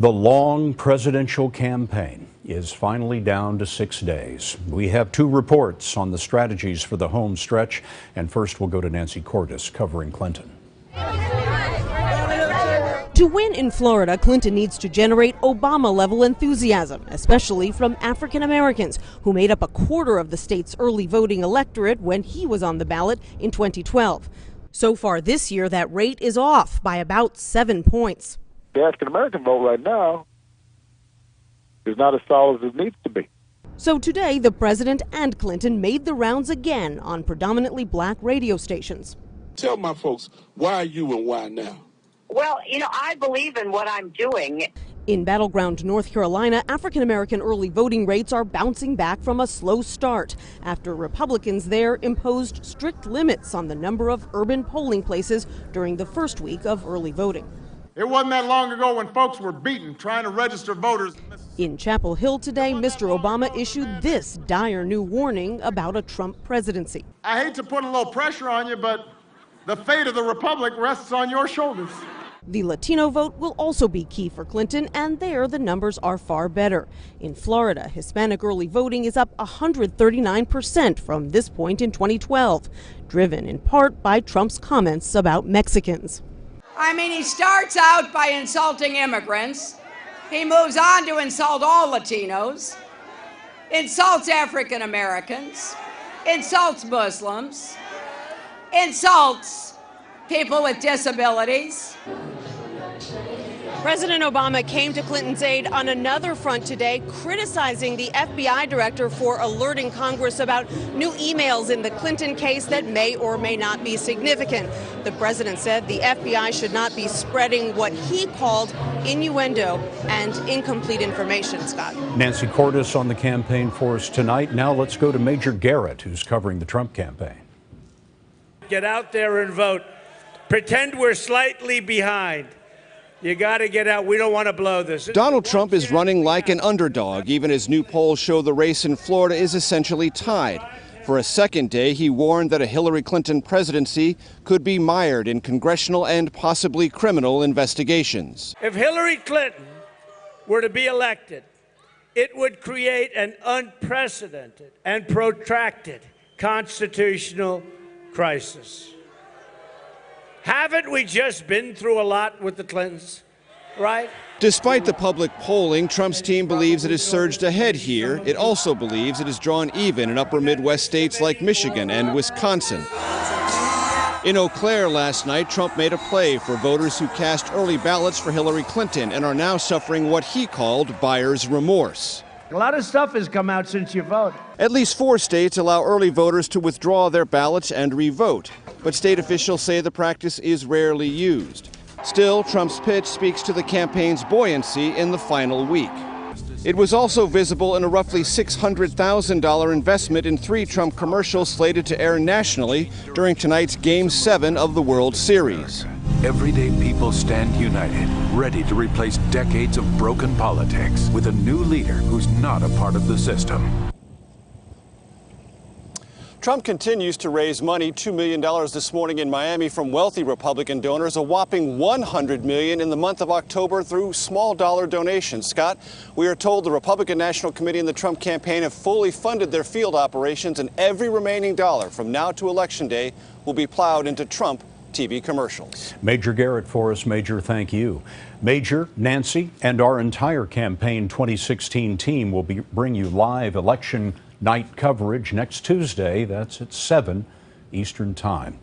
The long presidential campaign is finally down to 6 days. We have two reports on the strategies for the home stretch, and first we'll go to Nancy Cordes covering Clinton. To win in Florida, Clinton needs to generate Obama-level enthusiasm, especially from African Americans, who made up a quarter of the state's early voting electorate when he was on the ballot in 2012. So far this year, that rate is off by about 7 points. The African-American vote right now is not as solid as it needs to be. So today, the president and Clinton made the rounds again on predominantly black radio stations. Tell my folks, why you and why now? Well, I believe in what I'm doing. In battleground North Carolina, African-American early voting rates are bouncing back from a slow start after Republicans there imposed strict limits on the number of urban polling places during the first week of early voting. It wasn't that long ago when folks were beaten trying to register voters. In Chapel Hill today, Mr. Obama issued this dire new warning about a Trump presidency. I hate to put a little pressure on you, but the fate of the republic rests on your shoulders. The Latino vote will also be key for Clinton, and there the numbers are far better. In Florida, Hispanic early voting is up 139% from this point in 2012, driven in part by Trump's comments about Mexicans. I mean, he starts out by insulting immigrants. He moves on to insult all Latinos, insults African Americans, insults Muslims, insults people with disabilities. President Obama came to Clinton's aid on another front today, criticizing the FBI director for alerting Congress about new emails in the Clinton case that may or may not be significant. The president said the FBI should not be spreading what he called innuendo and incomplete information, Scott. Nancy Cordes on the campaign for us tonight. Now let's go to Major Garrett, who's covering the Trump campaign. Get out there and vote. Pretend we're slightly behind. You got to get out. We don't want to blow this. Donald Trump is running like an underdog, even as new polls show the race in Florida is essentially tied. For a second day, he warned that a Hillary Clinton presidency could be mired in congressional and possibly criminal investigations. If Hillary Clinton were to be elected, it would create an unprecedented and protracted constitutional crisis. Haven't we just been through a lot with the Clintons, right? Despite the public polling, Trump's team believes it has surged ahead here. It also believes it has drawn even in upper Midwest states like Michigan and Wisconsin. In Eau Claire last night, Trump made a play for voters who cast early ballots for Hillary Clinton and are now suffering what he called buyer's remorse. A lot of stuff has come out since you voted. At least 4 states allow early voters to withdraw their ballots and re-vote, but state officials say the practice is rarely used. Still, Trump's pitch speaks to the campaign's buoyancy in the final week. It was also visible in a roughly $600,000 investment in 3 Trump commercials slated to air nationally during tonight's Game 7 of the World Series. Everyday people stand united, ready to replace decades of broken politics with a new leader who's not a part of the system. Trump continues to raise money, $2 million this morning in Miami from wealthy Republican donors, a whopping $100 million in the month of October through small dollar donations. Scott, we are told the Republican National Committee and the Trump campaign have fully funded their field operations, and every remaining dollar from now to Election Day will be plowed into Trump TV commercials. Major Garrett for us. Major, thank you. Major, Nancy, and our entire campaign 2016 team will bring you live election night coverage next Tuesday. That's at 7 Eastern Time.